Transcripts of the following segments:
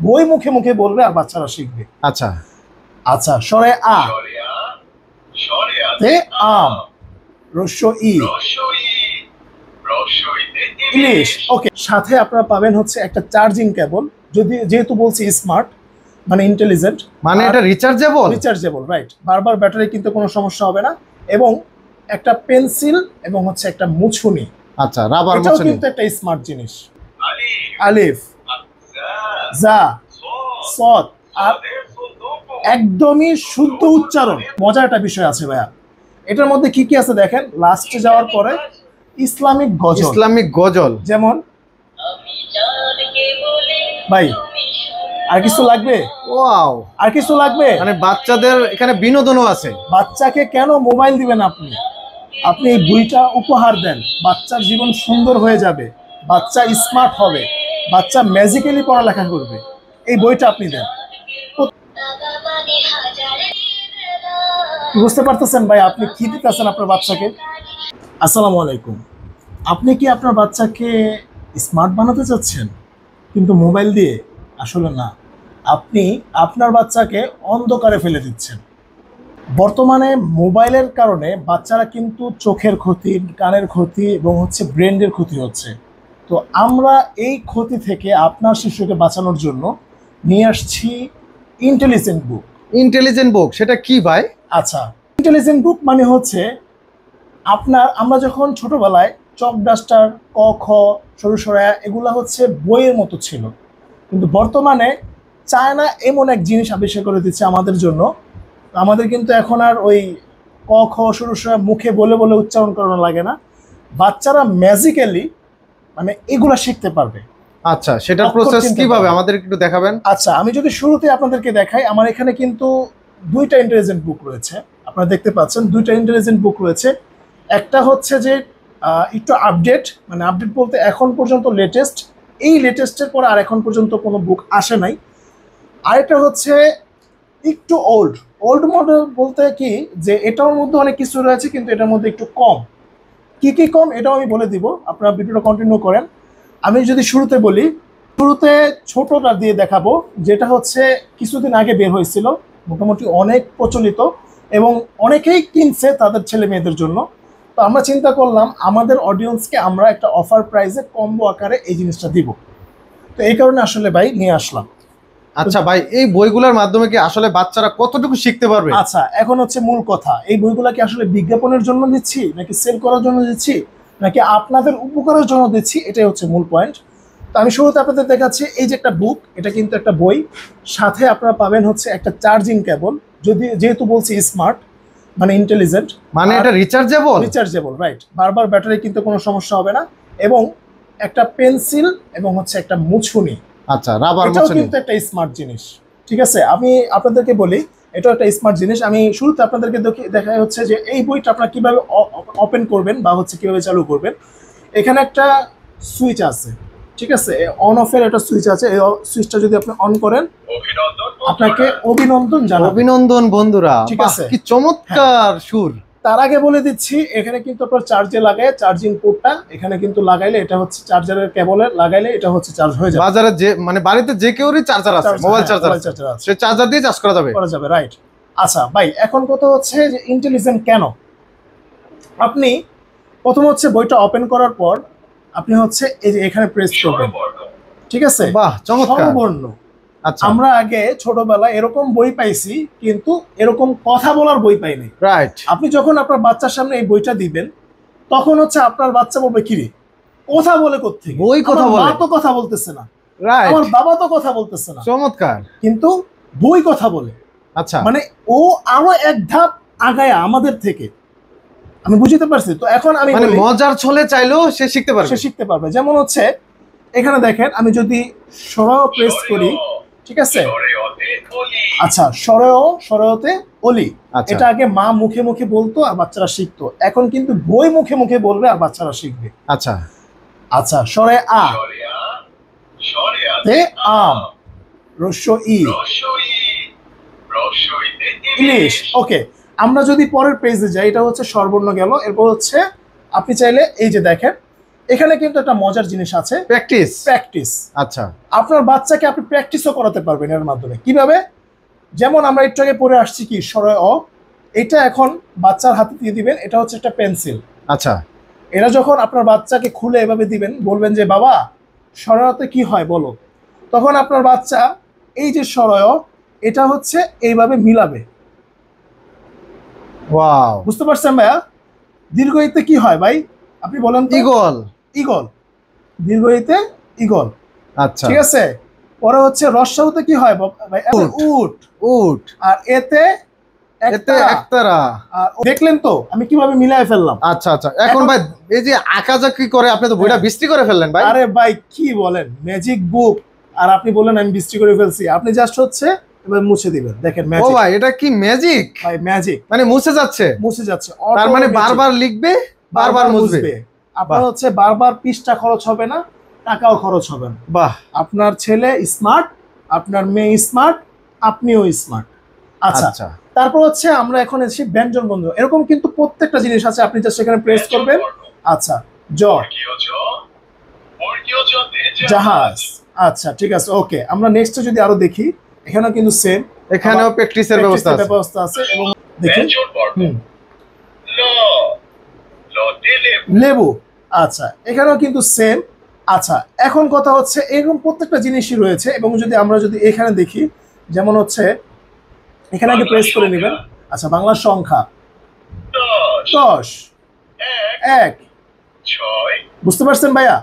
বই মুখে মুখে বলবে আর বাচ্চারা শিখবে। আচ্ছা আচ্ছা, সরে আ তে আম, রস্য ই ইলিশ। ওকে, সাথে আপনারা পাবেন হচ্ছে একটা চার্জিং কেবল, যেহেতু বলছি স্মার্ট মানে ইন্টেলিজেন্ট, মানে এটা রিচার্জেবল, রাইট। বারবার ব্যাটারি কিন্তু কোনো সমস্যা হবে না। এবং একটা পেন্সিল এবং হচ্ছে একটা মুছুনি। আচ্ছা, রাবার এটাও মুছুনি কিন্তু একটা স্মার্ট জিনিস। আলিফ, জা, সদ, আর একদমই শুদ্ধ উচ্চারণ। মজার একটা বিষয় আছে ভাইয়া, এটার মধ্যে কি কি আছে দেখেন। লাস্টে যাওয়ার পরে ইসলামিক গজল, যেমন ভাই আর কিছু লাগবে? ওয়াও, আর কিছু লাগবে? মানে বাচ্চাদের এখানে বিনোদনও আছে। বাচ্চাকে কেন মোবাইল দিবেন আপনি? আপনি এই বইটা উপহার দেন, বাচ্চার জীবন সুন্দর হয়ে যাবে, বাচ্চা স্মার্ট হবে, বাচ্চা ম্যাজিক্যালি পড়ালেখা করবে। এই বইটা আপনি দেন। বুঝতে পারতেছেন ভাই আপনি কি দিতেছেন আপনার বাচ্চাকে? আসসালামু আলাইকুম। আপনি কি আপনার বাচ্চাকে স্মার্ট বানাতে চাচ্ছেন কিন্তু মোবাইল দিয়ে? আসলে না, আপনি আপনার বাচ্চাকে অন্ধকারে ফেলে দিচ্ছেন। বর্তমানে মোবাইলের কারণে বাচ্চারা কিন্তু চোখের ক্ষতি, কানের ক্ষতি এবং হচ্ছে ব্রেনের ক্ষতি হচ্ছে। তো আমরা এই ক্ষতি থেকে আপনার শিশুকে বাঁচানোর জন্য নিয়ে আসছি ইন্টেলিজেন্ট বুক। সেটা কি ভাই? আচ্ছা, ইন্টেলিজেন্ট বুক মানে হচ্ছে আমরা যখন ছোটবেলায় চক ডাস্টার, ক খ, সরু সরায়া এগুলা হচ্ছে বইয়ের মতো ছিল, কিন্তু বর্তমানে চায়না এমন এক জিনিস আবিষ্কার করে দিচ্ছে আমাদের জন্য। আমাদের কিন্তু এখন আর ওই ক খ সরু সরায়া মুখে বলে বলে উচ্চারণ করানো লাগে না, বাচ্চারা ম্যাজিক্যালি মানে এগুলা শিখতে পারবে। আচ্ছা, সেটার প্রসেস কিভাবে আমাদের একটু দেখাবেন? আচ্ছা, আমি যদি শুরুতে আপনাদেরকে দেখাই, আমার এখানে কিন্তু দুইটা ইন্টেলিজেন্ট বুক রয়েছে। আপনারা দেখতে পাচ্ছেন দুইটা ইন্টেলিজেন্ট বুক রয়েছে। একটা হচ্ছে যে একটু আপডেট, মানে আপডেট বলতে এখন পর্যন্ত লেটেস্ট, এই লেটেস্টের পরে আর এখন পর্যন্ত কোনো বুক আসে নাই। আরেকটা হচ্ছে একটু ওল্ড মডেল বলতে কি যে এটার মধ্যে অনেক কিছু রয়েছে কিন্তু এটার মধ্যে একটু কম। কি কি কম এটাও আমি বলে দিব, আপনারা ভিডিওটা কন্টিনিউ করেন। আমি যদি শুরুতে বলি, শুরুতে ছোটটা দিয়ে দেখাবো, যেটা হচ্ছে কিছুদিন আগে বের হয়েছিল, মোটামুটি অনেক প্রচলিত এবং অনেকেই কিনছে তাদের ছেলে মেয়েদের জন্য। তো আমরা চিন্তা করলাম আমাদের অডিয়েন্সকে আমরা একটা অফার প্রাইসে কম্বো আকারে এই জিনিসটা দিব, তো এই কারণে আসলে ভাই নিয়ে আসলাম। আচ্ছা ভাই, এই বইগুলোর মাধ্যমে কি আসলে বাচ্চারা কতটুকু শিখতে পারবে? আচ্ছা, এখন হচ্ছে মূল কথা, এই বইগুলা কি আসলে বিজ্ঞাপনের জন্য দিচ্ছি নাকি সেল করার জন্য দিচ্ছি নাকি আপনাদের উপকারের জন্য দিচ্ছি, এটাই হচ্ছে মূল পয়েন্ট। তো আমি শুরুতে আপনাদের দেখাচ্ছি এই যে একটা বুক, এটা কিন্তু একটা বই, সাথে আপনারা পাবেন হচ্ছে একটা চার্জিং কেবল, যেহেতু বলছি স্মার্ট মানে ইন্টেলিজেন্ট, মানে এটা রিচার্জেবল, রাইট। বারবার ব্যাটারি কিন্তু কোনো সমস্যা হবে না। এবং একটা পেন্সিল এবং হচ্ছে একটা মুছুনি। আচ্ছা, রাবার এটাও মুছুনি কিন্তু একটা স্মার্ট জিনিস। ঠিক আছে, আমি আপনাদেরকে বলি এটাও একটা স্মার্ট জিনিস। আমি শুরুতে আপনাদেরকে দেখা হচ্ছে যে এই বইটা আপনারা কিভাবে ওপেন করবেন বা হচ্ছে কিভাবে চালু করবেন। এখানে একটা সুইচ আছে, ঠিক আছে, অন অফের একটা সুইচ আছে। এই সুইচটা যদি আপনি অন করেন, আপনাকে অভিনন্দন বন্ধুরা। ঠিক আছে, কি চমৎকার সুর। তার আগে বলে দিচ্ছি, এখানে কিন্তু আপনার চার্জে লাগায়, চার্জিং পোর্টটা এখানে কিন্তু লাগাইলে এটা হচ্ছে চার্জারের কেবলে লাগাইলে এটা হচ্ছে চার্জ হয়ে যাবে। বাজারে যে মানে বাড়িতে যে কেউরই চার্জার আছে, মোবাইল চার্জার আছে, সে চার্জার দিয়ে চার্জ করা যাবে, রাইট। আচ্ছা ভাই, এখন কথা হচ্ছে যে ইন্টেলিজেন্ট কেন। আপনি প্রথম হচ্ছে বইটা ওপেন করার পর আপনি হচ্ছে এই যে এখানে প্রেস করবেন, ঠিক আছে। বাহ, চমৎকার। স্বরবর্ণ। আচ্ছা, আমরা আগে ছোটবেলায় এরকম বই পাইছি কিন্তু এরকম কথা বলার বই পাইনি, রাইট। আপনি যখন আপনার বাচ্চার সামনে এই বইটা দিবেন তখন হচ্ছে আপনার বাচ্চা বলবে কিরে কথা বলে কোত্থেকে, বই কথা বলে, মা তো কথা বলতেছে না, রাইট, আমার বাবা তো কথা বলতেছে না, চমৎকার, কিন্তু বই কথা বলে। আচ্ছা, মানে ও আরো এক ধাপ আগায় আমাদের থেকে। আমি বুঝতে পারছি। তো এখন আমি মানে মজার ছলে চাইলেও সে শিখতে পারবে। যেমন হচ্ছে এখানে দেখেন, আমি যদি সরয় প্রেস করি, ঠিক আছে, আচ্ছা, সরয়তে অলি, এটা আগে মা মুখে মুখে বলতো আর বাচ্চারা শিখতো, এখন কিন্তু বই মুখে মুখে বলবে আর বাচ্চারা শিখবে। আচ্ছা আচ্ছা, সরে আ তে আম, রস্য ই ইলিশ। ওকে, আমরা যদি পরের পেজে যাই, এটা হচ্ছে স্বরবর্ণ গেল। এরপর হচ্ছে আপনি চাইলে এই যে দেখেন এখানে কিন্তু একটা মজার জিনিস আছে, প্র্যাকটিস। আচ্ছা, আপনার বাচ্চাকে আপনি প্র্যাকটিসও করাতে পারবেন এর মাধ্যমে। কিভাবে? যেমন আমরা একটু আগে পড়ে আসছি কি সরয় অ, এটা এখন বাচ্চার হাতে দিয়ে দিবেন, এটা হচ্ছে একটা পেন্সিল। আচ্ছা, এরা যখন আপনার বাচ্চাকে খুলে এভাবে দিবেন, বলবেন যে বাবা সরয়তে কি হয় বলো, তখন আপনার বাচ্চা এই যে সরয় এটা হচ্ছে এইভাবে মিলাবে। ওয়াও, বুঝতে পারছেন ভাইয়া? দীর্ঘইতে কি হয় ভাই আপনি বলেন তো? ইগল, ইগল, দীর্ঘইতে ইগল। আচ্ছা, ঠিক আছে। পরে হচ্ছে রস্যাউতে কি হয় ভাই? উট। উট। আর এতে একতারা। দেখলেন তো আমি কিভাবে মিলাই ফেললাম? আচ্ছা আচ্ছা, এখন ভাই এই যে আঁকাজাকি করে আপনি তো বইটা বৃষ্টি করে ফেললেন ভাই। আরে ভাই কি বলেন, ম্যাজিক বুক, আর আপনি বলেন আমি বৃষ্টি করে ফেলছি। আপনি জাস্ট হচ্ছে এবার মুছে দিবেন, দেখেন ও ম্যাজিক। ভাই এটা কি ম্যাজিক ভাই ম্যাজিক, মানে মুছে যাচ্ছে, মুছে যাচ্ছে। তার মানে বারবার লিখবে, বারবার মুছবে। আপনার হচ্ছে বারবার পৃষ্ঠা খরচ হবে না, টাকাও খরচ হবে না। বাহ, আপনার ছেলে স্মার্ট, আপনার মেয়ে স্মার্ট, আপনিও স্মার্ট। আচ্ছা, আচ্ছা, তারপর হচ্ছে আমরা এখন এসেছি ব্যঞ্জন বর্ণ। এরকম কিন্তু প্রত্যেকটা জিনিস আছে, আপনি জাস্ট এখানে প্রেস করবেন। আচ্ছা, জ, জাহাজ। আচ্ছা ঠিক আছে, ওকে। আমরা নেক্সট যদি আরো দেখি, এখানেও কিন্তু সেম, এখানেও প্র্যাকটিসের ব্যবস্থা আছে। এবং দেখি লেবু। আচ্ছা, এখানেও কিন্তু সেম। আচ্ছা, এখন কথা হচ্ছে এরকম প্রত্যেকটা জিনিসই রয়েছে। এবং আমরা যদি এখানে দেখি, যেমন হচ্ছে এখানে আগে প্রেস করে নেবেন। আচ্ছা, বাংলা সংখ্যা 10, 1, 6। বুঝতে পারছেন ভাইয়া?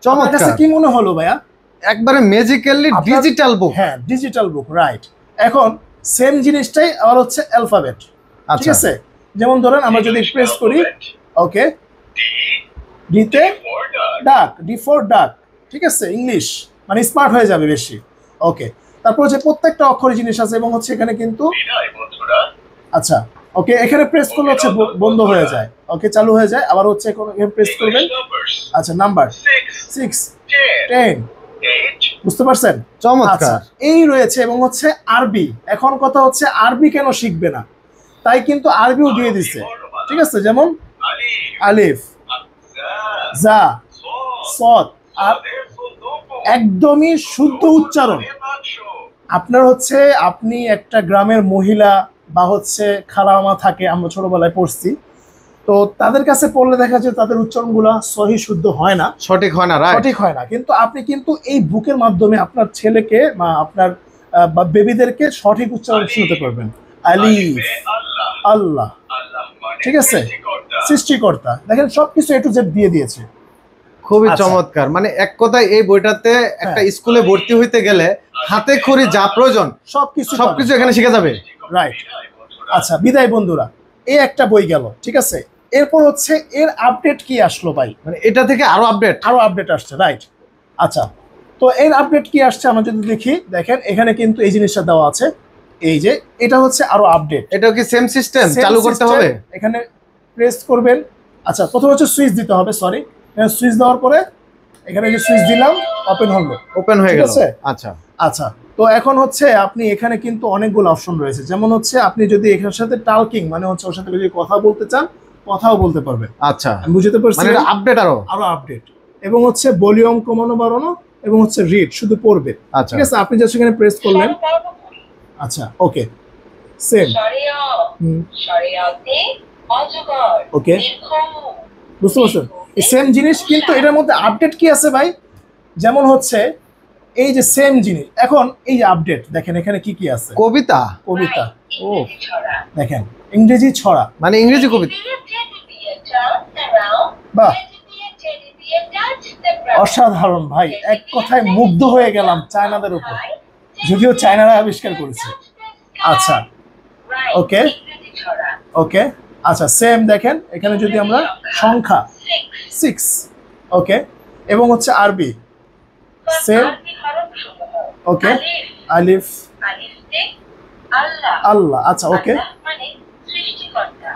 চমৎকার। কাছে কি মনে হলো ভাইয়া? একবারে ম্যাজিক্যালি ডিজিটাল বুক। হ্যাঁ, ডিজিটাল বুক, রাইট। এখন সেম জিনিসটাই আবার হচ্ছে অ্যালফাবেট। ঠিক আছে, যেমন ধরেন আমরা যদি প্রেস করি, ওকে, ডিতে ডাক, ডি ফর ডাক। ঠিক আছে, ইংলিশ মানে স্মার্ট হয়ে যাবে বেশি। ওকে, তারপর হচ্ছে প্রত্যেকটা অক্ষরের জিনিস আছে। এবং হচ্ছে এখানে কিন্তু আচ্ছা, ওকে, এখানে প্রেস করলে হচ্ছে বন্ধ হয়ে যায়, ওকে, চালু হয়ে যায়। আবার হচ্ছে এখানে প্রেস করবেন। আচ্ছা, নাম্বার 6, 10, বুঝতে পারছেন? চমৎকার। এই রয়েছে। এবং হচ্ছে আরবি। এখন কথা হচ্ছে আরবি কেন শিখবে না, তাই কিন্তু আরবিও দিয়ে দিছে। ঠিক আছে, যেমন আলিফ, জা, সদ। আর একদমই শুদ্ধ উচ্চারণ। আপনার হচ্ছে আপনি একটা গ্রামের মহিলা বা হচ্ছে খালামা থাকে, আমরা ছোটবেলায় পড়ছি, তো তাদের কাছে পড়লে দেখা যায় তাদের উচ্চারণগুলো সহি শুদ্ধ হয় না, সঠিক হয় না, সঠিক হয় না। কিন্তু আপনি কিন্তু এই বুকের মাধ্যমে আপনার ছেলেকে বা আপনার বেবিদেরকে সঠিক উচ্চারণ শুনতে পারবেন। আলিফ, আল্লাহ। ঠিক আছে, সৃষ্টিকর্তা। দেখেন সবকিছু এ টু জেড দিয়ে দিয়েছে। খুবই চমৎকার। মানে এক কথায় এই বইটাতে একটা স্কুলে ভর্তি হইতে গেলে হাতে খড়ি যা প্রয়োজন সবকিছু এখানে শিখে যাবে, রাইট। আচ্ছা, বিদায় বন্ধুরা, এই একটা বই গেল। ঠিক আছে, এরপর হচ্ছে এর আপডেট কি আসলো ভাই? মানে এটা থেকে আরো আপডেট আসছে, রাইট। আচ্ছা, তো এর আপডেট কি আসছে আমরা যদি দেখি, দেখেন এখানে কিন্তু এই জিনিসটা দেওয়া আছে, এই যে এটা হচ্ছে আরো আপডেট। এটাও কি সেম সিস্টেম চালু করতে হবে? এখানে প্রেস করবেন। আচ্ছা, প্রথমে হচ্ছে সুইচ দিতে হবে, সরি, সুইচ দেওয়ার পরে এখানে যে সুইচ দিলাম, ওপেন হয়ে গেল। আচ্ছা আচ্ছা, তো এখন হচ্ছে আপনি এখানে কিন্তু অনেকগুলো অপশন রয়েছে। যেমন হচ্ছে আপনি যদি এখানের সাথে টালকিং মানে হচ্ছে ওর সাথে যদি কথা বলতে চান, কথাও বলতে পারবেন। আচ্ছা, আমি বুঝতে পারছি, মানে এটা আপডেট আরো আপডেট। এবং হচ্ছে ভলিউম কমানো বাড়ানো, এবং হচ্ছে রিড, শুধু পড়বে। ঠিক আছে, আপনি জাস্ট এখানে প্রেস করলেন। আচ্ছা, ওকে, সেম, ওকে, বুঝতে পারছেন? এই সেম জিনিস, কিন্তু এটার মধ্যে আপডেট কি আছে ভাই? যেমন হচ্ছে এই যে সেম জিনিস, এখন এই যে আপডেট দেখেন এখানে কি কি আছে। কবিতা, ও দেখেন, ইংরেজি ছড়া, মানে ইংরেজি কবিতা। বাহ, অসাধারণ ভাই। এক কথায় মুগ্ধ হয়ে গেলাম চায়নাদের উপর, যদিও চায়নারা আবিষ্কার করেছে। আচ্ছা, ওকে, ওকে, আচ্ছা, সেম দেখেন এখানে যদি আমরা সংখ্যা 6, ওকে, এবং হচ্ছে আরবি সেম, ওকে, আলিফ, আল্লাহ। আচ্ছা, ওকে,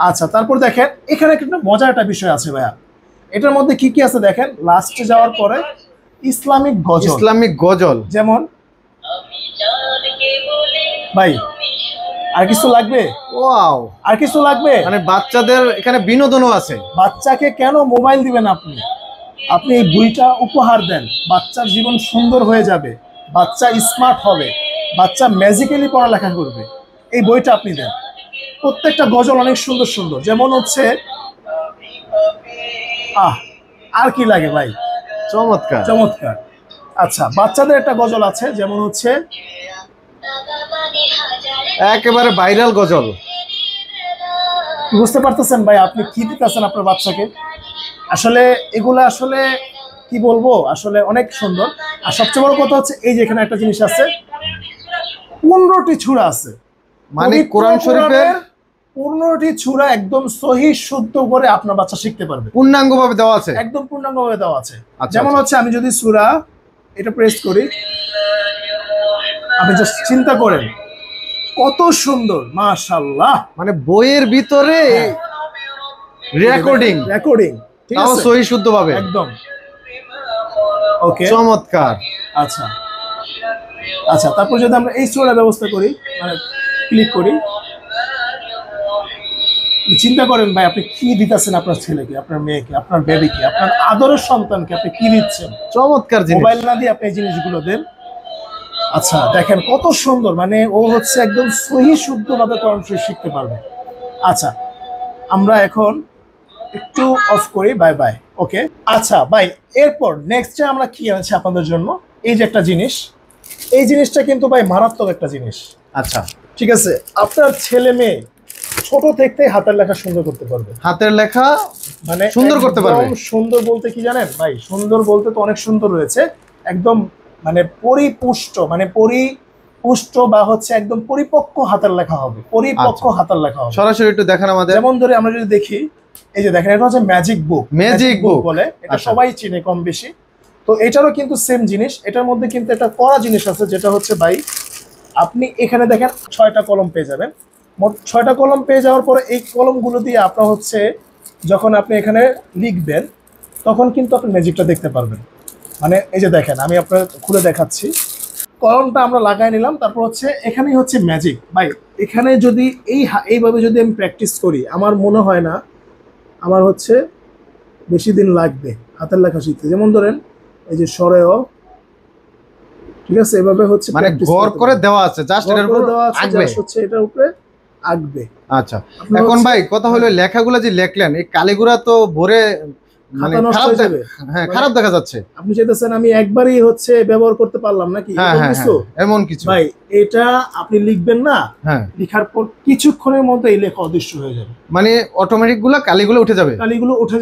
আচ্ছা, তারপর দেখেন এখানে একটা মজার একটা বিষয় আছে ভাইয়া। এটার মধ্যে কি কি আছে দেখেন, লাস্টে যাওয়ার পরে ইসলামিক গজল। যেমন ভাই আর কিছু লাগবে? ওয়াও, আর কিছু লাগবে? মানে বাচ্চাদের এখানে বিনোদনও আছে। বাচ্চাকে কেন মোবাইল দিবেন আপনি? আপনি এই বইটা উপহার দেন, বাচ্চার জীবন সুন্দর হয়ে যাবে, বাচ্চা স্মার্ট হবে, বাচ্চা ম্যাজিক্যালি পড়ালেখা করবে, এই বইটা আপনি দেন। প্রত্যেকটা গজল অনেক সুন্দর সুন্দর, যেমন হচ্ছে আর কি লাগে ভাই, চমৎকার চমৎকার। আচ্ছা, বাচ্চাদের একটা গজল আছে, যেমন হচ্ছে একেবারে ভাইরাল গজল। বুঝতে পারতেছেন ভাই আপনি কি দিতেছেন আপনার বাচ্চাকে? আসলে এগুলো আসলে কি বলবো, আসলে অনেক সুন্দর। আর সবচেয়ে বড় কথা হচ্ছে এই যে এখানে একটা জিনিস আছে, 15টি ছূরা আছে, মানে কোরআন শরীফের 15টি ছূরা একদম সহি শুদ্ধ করে আপনার বাচ্চা শিখতে পারবে, পূর্ণাঙ্গ ভাবে দেওয়া আছে, একদম পূর্ণাঙ্গ ভাবে দেওয়া আছে। আচ্ছা, যেমন আচ্ছা। হচ্ছে আমি যদি সূরা এটা প্রেস করি, আপনি জাস্ট চিন্তা করেন কত সুন্দর, মাশাআল্লাহ। মানে বইয়ের ভিতরে রেকর্ডিং ঠিক তাও আছে, সহি শুদ্ধ ভাবে, একদম ওকে, চমৎকার। আচ্ছা আচ্ছা, তারপর যদি আমরা এই সূরা ব্যবস্থা করি, মানে ক্লিক করি, চিন্তা করেন ভাই আপনি কি দিতেছেন আপনার ছেলেকে, আপনার মেয়েকে, আপনার বেবিকে, আপনার আদরের সন্তানকে আপনি কি দিচ্ছেন? চমৎকার জিনিস। মোবাইল না দিয়ে আপনি এই জিনিসগুলো দেন। আচ্ছা দেখেন কত সুন্দর, মানে ও হচ্ছে একদম সহি শুদ্ধভাবে কোরআন শরীফ শিখতে পারবে। আচ্ছা, আমরা এখন একটু অফ করি, বাই বাই, ওকে। আচ্ছা ভাই, এরপর নেক্সটে আমরা কি আছে আপনাদের জন্য, এই যে একটা জিনিস, এই জিনিসটা কিন্তু ভাই মারাত্মক একটা জিনিস। আচ্ছা, ঠিক আছে, আপনার ছেলে মেয়ে ছোট থেকে হাতের লেখা সুন্দর করতে পারবে, হাতের লেখা মানে সুন্দর করতে পারবে। একদম সুন্দর বলতে কি জানেন ভাই, সুন্দর বলতে তো অনেক সুন্দর রয়েছে, একদম মানে পরিপুষ্ট বা হচ্ছে একদম পরিপক্ক হাতের লেখা হবে, পরিপক্ক হাতের লেখা হবে। সরাসরি একটু দেখান আমাদের। যেমন ধরে আমরা যদি দেখি, এই যে দেখেন এটা হচ্ছে ম্যাজিক বুক, ম্যাজিক বুক বলে, এটা আচ্ছা। সবাই চিনে কম বেশি। তো এটারও কিন্তু সেম জিনিস, এটার মধ্যে কিন্তু একটা কড়া জিনিস আছে, যেটা হচ্ছে ভাই আপনি এখানে দেখেন 6টা কলম পেয়ে যাবেন, মোট 6টা কলম পেয়ে যাওয়ার পরে এই কলমগুলো দিয়ে আপনার হচ্ছে যখন আপনি এখানে লিখবেন তখন কিন্তু আপনি ম্যাজিকটা দেখতে পারবেন। মানে এই যে দেখেন, আমি আপনার খুলে দেখাচ্ছি, কলমটা আমরা লাগাই নিলাম, তারপর হচ্ছে এখানেই হচ্ছে ম্যাজিক ভাই। এখানে যদি এইভাবে যদি আমি প্র্যাকটিস করি, আমার মনে হয় না আমার হচ্ছে বেশি দিন লাগবে হাতের লেখা শিখতে। যেমন ধরেন এই যে সরেও, ঠিক আছে, এভাবে হচ্ছে মানে গড় করে দেওয়া আছে, জাস্ট এর উপর আঁকবে, হচ্ছে এটার উপরে আঁকবে। আচ্ছা, এখন ভাই কথা হলো লেখাগুলো যে লেখলেন, এই কালিগুলা তো ভরে মানে খারাপ যাবে, হ্যাঁ খারাপ দেখা যাচ্ছে। আপনি চাইতেছেন আমি একবারই হচ্ছে ব্যবহার করতে পারলাম নাকি, এমন কিছু ভাই? এটা আপনি লিখবেন না, হ্যাঁ, লেখার পর কিছুক্ষণের মধ্যে এই লেখা অদৃশ্য হয়ে যাবে, মানে অটোমেটিক কালিগুলো উঠে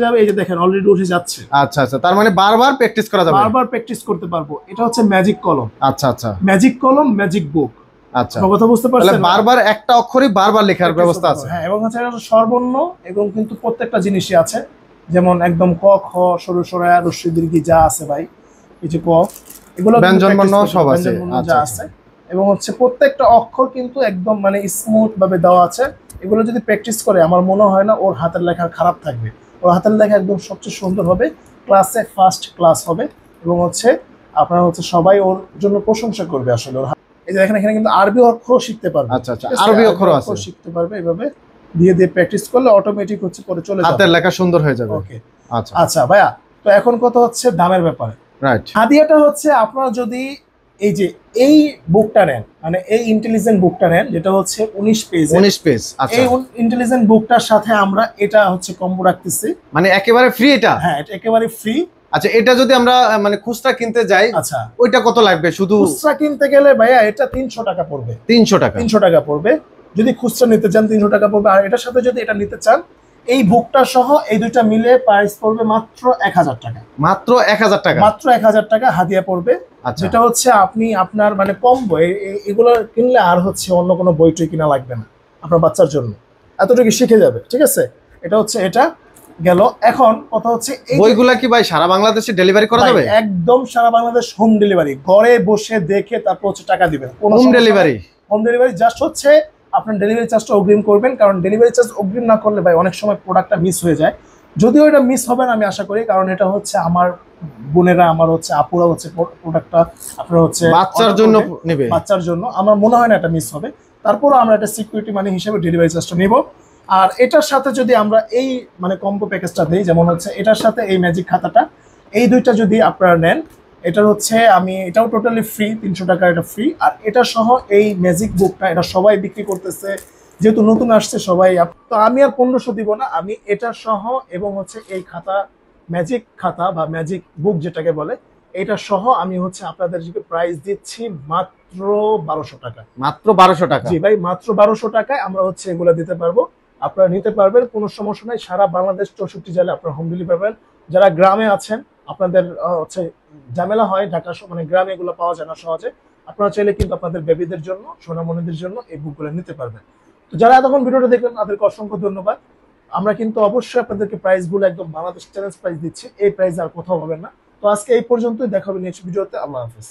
যাবে, এই যে দেখেন অলরেডি উঠে যাচ্ছে। আচ্ছা আচ্ছা, তার মানে বারবার প্র্যাকটিস করা যাবে, বারবার প্র্যাকটিস করতে পারবো। এটা হচ্ছে ম্যাজিক কলম। আচ্ছা আচ্ছা, ম্যাজিক কলম, ম্যাজিক বুক। আচ্ছা, কথা বুঝতে পারছেন? বারবার একটা অক্ষরই বারবার লেখার ব্যবস্থা আছে, হ্যাঁ, এবং হচ্ছে এটা সর্বর্ণ, এবং কিন্তু প্রত্যেকটা জিনিসই আছে, যেমন একদম ক, খ, সরু সরা, রস্যই দীর্ঘি যা আছে ভাই, কিছু ক, এগুলো ব্যঞ্জন বর্ণ সব আছে, যা আছে, এবং হচ্ছে প্রত্যেকটা অক্ষর কিন্তু একদম মানে স্মুথ ভাবে দেওয়া আছে। এগুলো যদি প্র্যাকটিস করে আমার মনে হয় না ওর হাতের লেখা খারাপ থাকবে, ওর হাতের লেখা একদম সবচেয়ে সুন্দর হবে, ক্লাসে ফার্স্ট ক্লাস হবে, এবং হচ্ছে আপনারা হচ্ছে সবাই ওর জন্য প্রশংসা করবে আসলে। ওর এই যে এখানে কিন্তু আরবি অক্ষর শিখতে পারবে, আচ্ছা আচ্ছা, আরবি অক্ষর আছে, শিখতে পারবে, এইভাবে দিয়ে প্র্যাকটিস করলে অটোমেটিক হচ্ছে পরে চলে যাবে, হাতের লেখা সুন্দর হয়ে যাবে। ওকে, আচ্ছা আচ্ছা ভাইয়া, তো এখন কথা হচ্ছে দামের ব্যাপারে। রাইট, হাদিয়াটা হচ্ছে আপনারা যদি এই যে এই বুকটা নেন, মানে এই ইন্টেলিজেন্ট বুকটা নেন, যেটা হচ্ছে 19 পেজ, আচ্ছা, এই ইন্টেলিজেন্ট বুকটার সাথে আমরা এটা হচ্ছে কম্বো রাখতেছি, মানে একেবারে ফ্রি এটা? হ্যাঁ, এটা একেবারে ফ্রি। আচ্ছা, এটা যদি আমরা মানে খুচরা কিনতে যাই, আচ্ছা, ওইটা কত লাগবে? শুধু খুচরা কিনতে গেলে ভাইয়া এটা 300 টাকা পড়বে, 300 টাকা পড়বে যদি খুচরা নিতে চান, 300 টাকা পড়বে। আর এটার সাথে যদি এটা নিতে চান, এই বুকটা সহ এই দুইটা মিলে প্রাইস পড়বে মাত্র 1000 টাকা, মাত্র 1000 টাকা, মাত্র 1000 টাকা হাদিয়া পড়বে। আচ্ছা, যেটা হচ্ছে আপনি আপনার মানে কম্বো, এগুলো কিনলে আর হচ্ছে অন্য কোনো বইটই কিনা লাগবে না আপনার বাচ্চার জন্য, এতটুকু শিখে যাবে। ঠিক আছে, এটা হচ্ছে এটা গেল। এখন কথা হচ্ছে বইগুলা কি ভাই সারা বাংলাদেশে ডেলিভারি করা যাবে? একদম সারা বাংলাদেশ হোম ডেলিভারি, ঘরে বসে দেখে তারপর হচ্ছে টাকা দিবেন, home delivery. Home delivery just হচ্ছে আপনার ডেলিভারি চার্জটা অগ্রিম করবেন, কারণ ডেলিভারি চার্জ অগ্রিম না করলে ভাই অনেক সময় প্রোডাক্টটা মিস হয়ে যায়। যদিও এটা মিস হবে না আমি আশা করি, কারণ এটা হচ্ছে আমার বোনেরা, আমার হচ্ছে আপুরা হচ্ছে প্রোডাক্টটা আপনার হচ্ছে বাচ্চার জন্য নেবে, বাচ্চার জন্য, আমার মনে হয় না এটা মিস হবে। তারপরও আমরা একটা সিকিউরিটি মানি হিসেবে ডেলিভারি চার্জটা নেব। আর এটার সাথে যদি আমরা এই মানে কম্বো প্যাকেজটা দিই, যেমন হচ্ছে এটার সাথে এই ম্যাজিক খাতাটা, এই দুইটা যদি আপনারা নেন, এটার হচ্ছে আমি এটাও টোটালি ফ্রি, 300 টাকা এটা ফ্রি। আর এটা সহ এই ম্যাজিক বুকটা এটা সবাই বিক্রি করতেছে, যেহেতু নতুন আসছে সবাই। তো আমি আর 1500 দিব না, আমি এটা সহ এবং হচ্ছে এই খাতা, ম্যাজিক খাতা বা ম্যাজিক বুক যেটাকে বলে, এটা সহ আমি হচ্ছে আপনাদেরকে প্রাইস দিচ্ছি মাত্র 1200 টাকা। মাত্র 1200 টাকা? জি ভাই, মাত্র 1200 টাকায় আমরা হচ্ছে এগুলো দিতে পারবো। আপনারা নিতে পারবেন, কোনো সমস্যা নাই। সারা বাংলাদেশ 64 জেলায় আপনারা হোম ডেলিভারি পাবেন। যারা গ্রামে আছেন, আপনাদের হচ্ছে ঝামেলা হয়, ঢাকা মানে গ্রামে এগুলো পাওয়া যায় না সহজে, আপনারা চাইলে কিন্তু আপনাদের বেবিদের জন্য, সোনামণিদের জন্য এই বুকগুলো নিতে পারবেন। তো যারা এতক্ষণ ভিডিওটা দেখলেন তাদেরকে অসংখ্য ধন্যবাদ। আমরা কিন্তু অবশ্যই আপনাদেরকে প্রাইসগুলো একদম বাংলাদেশ চ্যালেঞ্জ প্রাইস দিচ্ছি, এই প্রাইস আর কোথাও হবে না। তো আজকে এই পর্যন্তই, দেখা হবে নেক্সট ভিডিওতে। আল্লাহ হাফেজ।